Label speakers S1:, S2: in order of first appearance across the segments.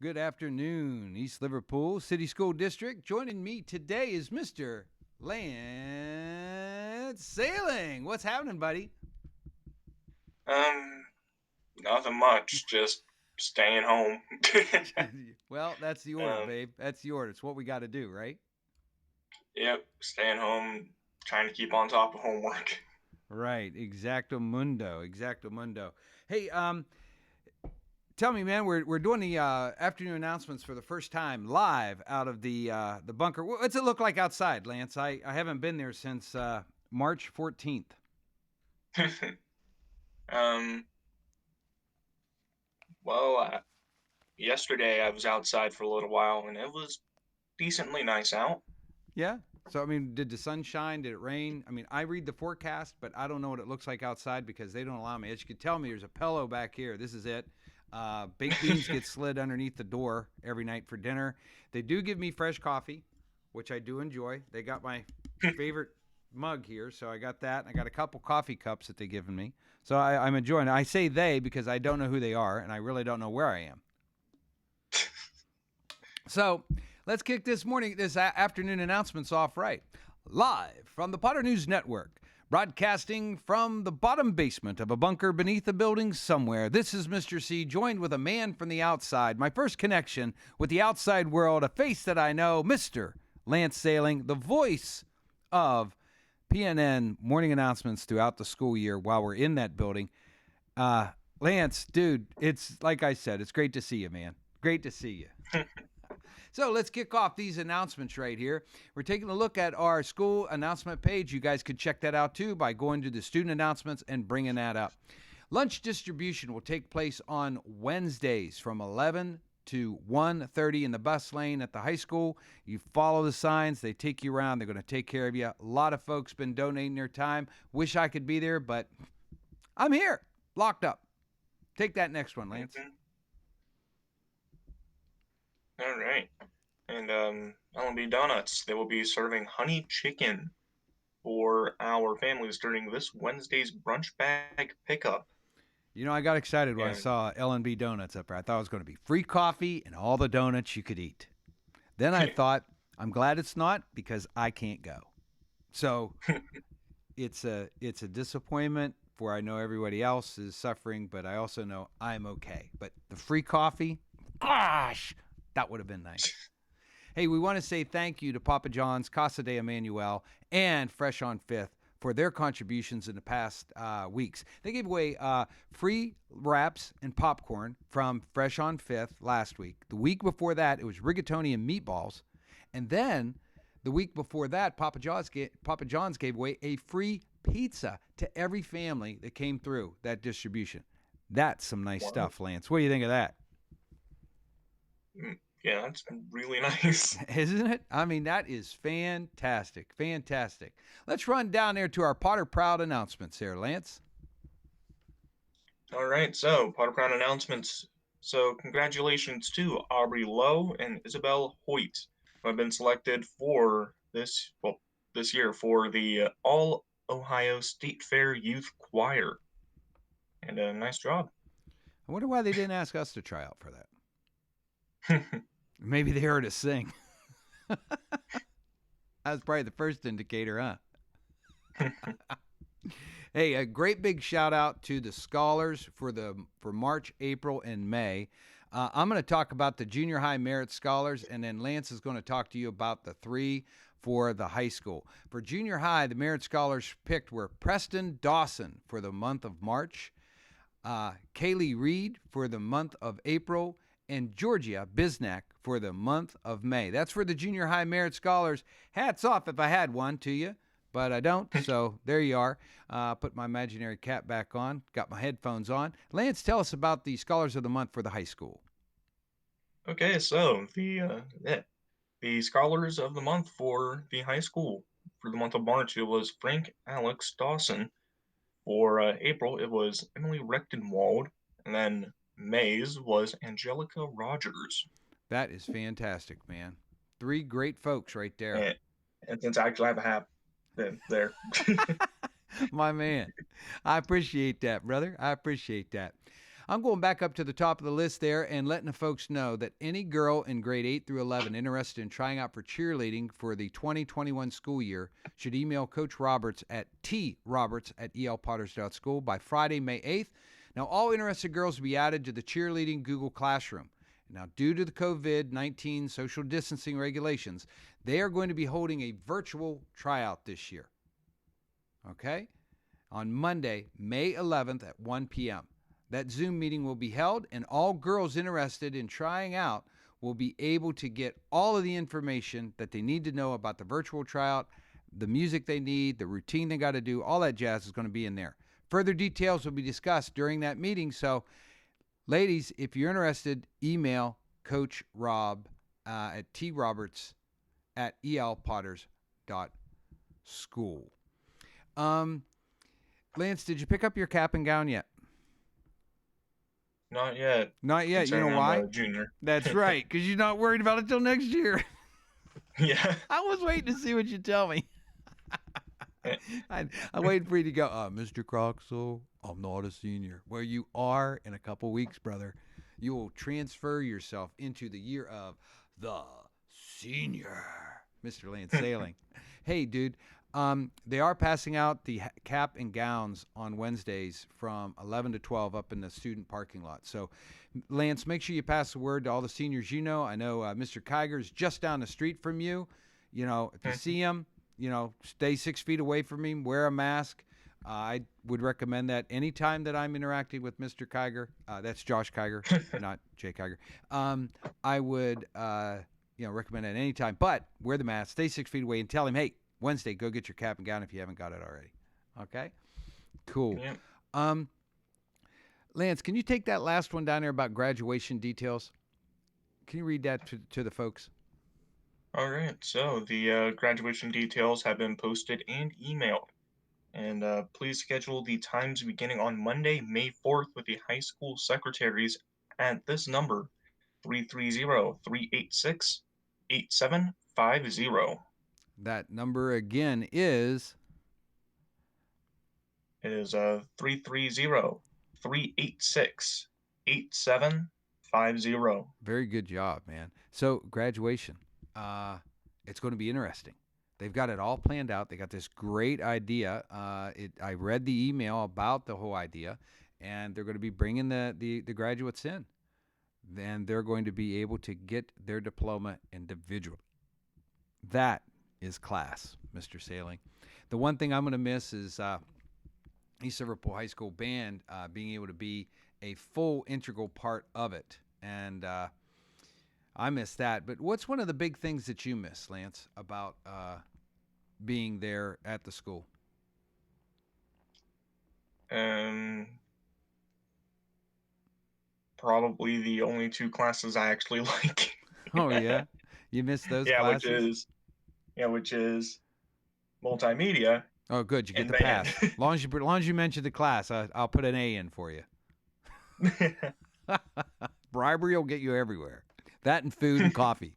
S1: Good afternoon, East Liverpool City School District. Joining me today is Mr. Lance Sailing. What's happening, buddy?
S2: Um, Nothing much. Just staying home.
S1: Well, that's the order,
S2: um,
S1: babe. That's the order. It's what we got to do, right?
S2: yep, staying home, trying to keep on top of homework.
S1: Right. Exacto mundo. Exacto mundo. Hey, tell me, man, we're doing the afternoon announcements for the first time live out of the bunker. What's it look like outside, Lance? I haven't been there since March 14th.
S2: um, well, yesterday I was outside for a little while and it was decently nice out.
S1: Yeah. So I mean, did the sun shine? Did it rain? I mean, I read the forecast, but I don't know what it looks like outside because they don't allow me. As you can tell me, there's a pillow back here. This is it. Baked beans get slid underneath the door every night for dinner. They do give me fresh coffee, which I do enjoy. They got my favorite mug here, so I got that. I got a couple coffee cups that they given me, so I'm enjoying it. I say they because I don't know who they are, and I really don't know where I am. So let's kick this afternoon announcements off right. Live from the Potter News Network, broadcasting from the bottom basement of a bunker beneath a building somewhere. This is Mr. C, joined with a man from the outside. My first connection with the outside world, a face that I know, Mr. Lance Sailing, the voice of PNN morning announcements throughout the school year while we're in that building. Lance, dude, it's like I said, it's great to see you, man. Great to see you. So let's kick off these announcements right here. We're taking a look at our school announcement page. You guys could check that out too by going to the student announcements and bringing that up. Lunch distribution will take place on Wednesdays from 11 to 1:30 in the bus lane at the high school. You follow the signs. They take you around. They're going to take care of you. A lot of folks been donating their time. Wish I could be there, but I'm here, locked up. Take that next one, Lance.
S2: All right. And LMB Donuts, they will be serving honey chicken for our families during this Wednesday's brunch bag pickup.
S1: You know, I got excited when I
S2: And
S1: saw LMB Donuts up there. I thought it was going to be free coffee and all the donuts you could eat. Then I thought, I'm glad it's not because I can't go. So it's a disappointment for I know everybody else is suffering, but I also know I'm okay. But the free coffee, gosh, that would have been nice. Hey, we want to say thank you to Papa John's, Casa de Emmanuel, and Fresh on Fifth for their contributions in the past weeks. They gave away free wraps and popcorn from Fresh on Fifth last week. The week before that, it was rigatoni and meatballs. And then the week before that, Papa John's gave away a free pizza to every family that came through that distribution. That's some nice
S2: wow.
S1: stuff, Lance. What do you think of that?
S2: Yeah, that's really nice.
S1: Isn't it? I mean, that is fantastic. Fantastic. Let's run down there to our Potter Proud announcements here, Lance.
S2: All right, so Potter Crown announcements. So congratulations to Aubrey Lowe and Isabel Hoyt, who have been selected for this year for the All Ohio State Fair Youth Choir. And a nice job.
S1: I wonder why they didn't ask us to try out for that. Maybe they heard us sing. That's probably the first indicator, huh? Hey, a great big shout out to the scholars for March, April, and May. I'm going to talk about the junior high merit scholars, and then Lance is going to talk to you about the three for the high school. For junior high, the merit scholars picked were Preston Dawson for the month of March, Kaylee Reed for the month of April, and Georgia Bisnack for the month of May. That's for the junior high merit scholars. Hats off if I had one to you, but I don't. So there you are. Put my imaginary cap back on. Got my headphones on. Lance, tell us about the scholars of the month for the high school.
S2: Okay, so the scholars of the month for the high school for the month of March it was Frank Alex Dawson. For April it was Emily Rechtenwald, and then May's was Angelica Rogers.
S1: That is fantastic, man. Three great folks right there.
S2: And, and since I actually have a hat there.
S1: My man. I appreciate that, brother. I appreciate that. I'm going back up to the top of the list there and letting the folks know that any girl in grade 8 through 11 interested in trying out for cheerleading for the 2021 school year should email Coach Roberts at troberts@elpotters.school by Friday, May 8th. Now, all interested girls will be added to the cheerleading Google Classroom. Now, due to the COVID-19 social distancing regulations, they are going to be holding a virtual tryout this year. Okay? On Monday, May 11th at 1 p.m. That Zoom meeting will be held, and all girls interested in trying out will be able to get all of the information that they need to know about the virtual tryout, the music they need, the routine they got to do, all that jazz is going to be in there. Further details will be discussed during that meeting, so ladies, if you're interested, email Coach Rob at troberts@elpotters.school. Lance, did you pick up your cap and gown yet?
S2: Not yet.
S1: Not yet. You know why?
S2: I'm a junior.
S1: That's right, because you're not worried about it till next year.
S2: Yeah.
S1: I was waiting to see what you tell me. I'm waiting for you to go, Mr. Croxall, I'm not a senior. Well, you are in a couple weeks, brother. You will transfer yourself into the year of the senior, Mr. Lance Sailing. Hey, dude, they are passing out the cap and gowns on Wednesdays from 11 to 12 up in the student parking lot. So, Lance, make sure you pass the word to all the seniors you know. I know Mr. Kiger is just down the street from you. You know, if you see him, you know, stay 6 feet away from him, wear a mask. I would recommend that anytime that I'm interacting with Mr. Kiger. That's Josh Kiger, not Jay Kiger. I would, recommend that anytime. But wear the mask, stay 6 feet away, and tell him, hey, Wednesday, go get your cap and gown if you haven't got it already. Okay? Cool.
S2: Yeah.
S1: Lance, can you take that last one down there about graduation details? Can you read that to the folks?
S2: All right. So the graduation details have been posted and emailed. And please schedule the times beginning on Monday, May 4th with the high school secretaries at this number, 330-386-8750.
S1: That number again is?
S2: It is 330-386-8750.
S1: Very good job, man. So graduation, it's going to be interesting. They've got it all planned out. They got this great idea. I read the email about the whole idea, and they're going to be bringing the graduates in. Then they're going to be able to get their diploma individually. That is class, Mr. Sailing. The one thing I'm going to miss is East Liverpool High School Band being able to be a full integral part of it. And I miss that. But what's one of the big things that you miss, Lance, about being there at the school?
S2: Probably the only two classes I actually like.
S1: Oh, yeah? You miss those classes?
S2: Which is multimedia.
S1: Oh, good. You get the
S2: band.
S1: pass. As long as you mention the class, I'll put an A in for you. Bribery will get you everywhere. That and food and coffee.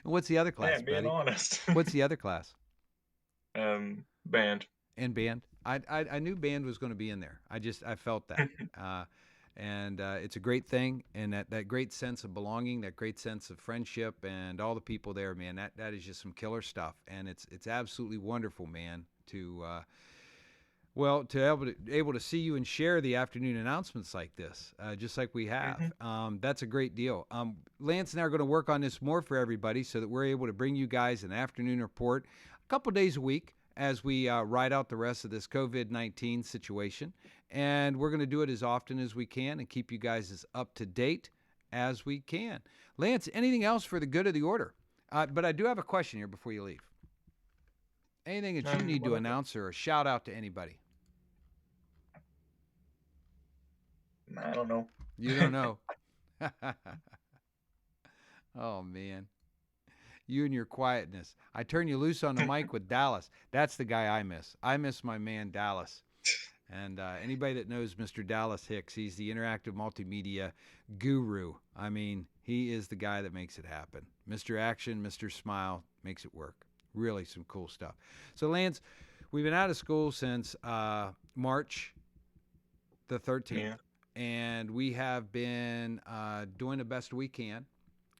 S1: What's the other class,
S2: being
S1: buddy?
S2: honest.
S1: What's the other class?
S2: Band.
S1: And band. I knew band was going to be in there. I felt that. And it's a great thing, and that great sense of belonging, that great sense of friendship, and all the people there, man. That is just some killer stuff, and it's absolutely wonderful, man. To able to see you and share the afternoon announcements like this, just like we have.
S2: Mm-hmm.
S1: That's a great deal. Lance and I are going to work on this more for everybody, so that we're able to bring you guys an afternoon report a couple days a week as we ride out the rest of this COVID-19 situation. And we're going to do it as often as we can and keep you guys as up to date as we can. Lance, anything else for the good of the order? But I do have a question here before you leave. Anything that you need to announce or a shout out to anybody?
S2: I don't know.
S1: You don't know. Oh, man. You and your quietness. I turn you loose on the mic with Dallas. That's the guy I miss. I miss my man, Dallas. And anybody that knows Mr. Dallas Hicks, he's the interactive multimedia guru. I mean, he is the guy that makes it happen. Mr. Action, Mr. Smile, makes it work. Really some cool stuff. So, Lance, we've been out of school since March The 13th.
S2: Yeah.
S1: And we have been doing the best we can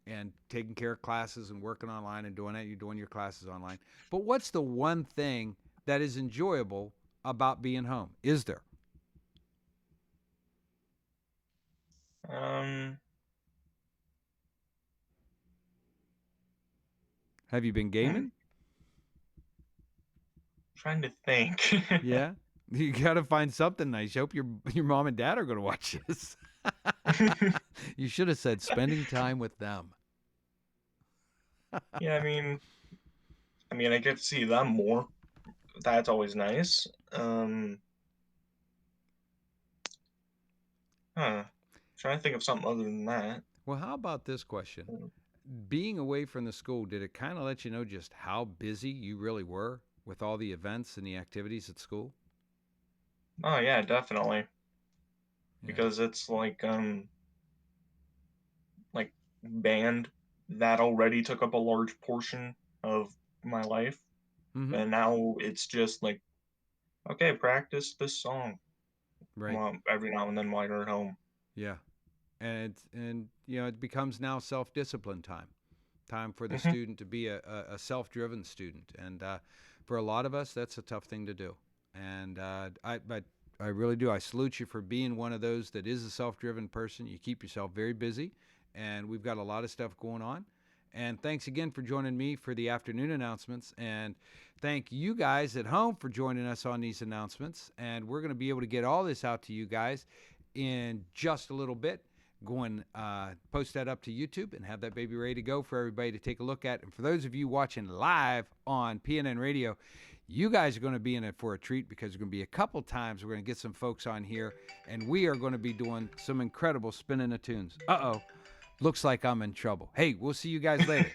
S1: and taking care of classes and working online and doing that. You're doing your classes online. But what's the one thing that is enjoyable about being home? Is there?
S2: Um,
S1: Have you been
S2: hmm,
S1: gaming?
S2: trying to think.
S1: Yeah. You got to find something nice. I hope your mom and dad are going to watch this. You should have said spending time with them.
S2: Yeah, I mean, I get to see them more. That's always nice. Huh. Trying to think of something other than that.
S1: Well, how about this question?
S2: Mm.
S1: Being away from the school, did it kind of let you know just how busy you really were with all the events and the activities at school?
S2: Oh yeah, definitely.
S1: Yeah.
S2: Because it's like band that already took up a large portion of my life,
S1: Mm-hmm.
S2: and now it's just like, okay, practice this song
S1: Right.
S2: every now and then while you're at home.
S1: Yeah. And it becomes now self-discipline time for the
S2: Hmm.
S1: student to be a self-driven student, and for a lot of us that's a tough thing to do. And I really do, I salute you for being one of those that is a self-driven person. You keep yourself very busy, and we've got a lot of stuff going on. And thanks again for joining me for the afternoon announcements, and thank you guys at home for joining us on these announcements. And we're going to be able to get all this out to you guys in just a little bit. Go and post that up to YouTube and have that baby ready to go for everybody to take a look at. And for those of you watching live on PNN Radio, you guys are going to be in it for a treat, because there's going to be a couple times we're going to get some folks on here, and we are going to be doing some incredible spinning of tunes. Uh-oh. Looks like I'm in trouble. Hey, we'll see you guys later.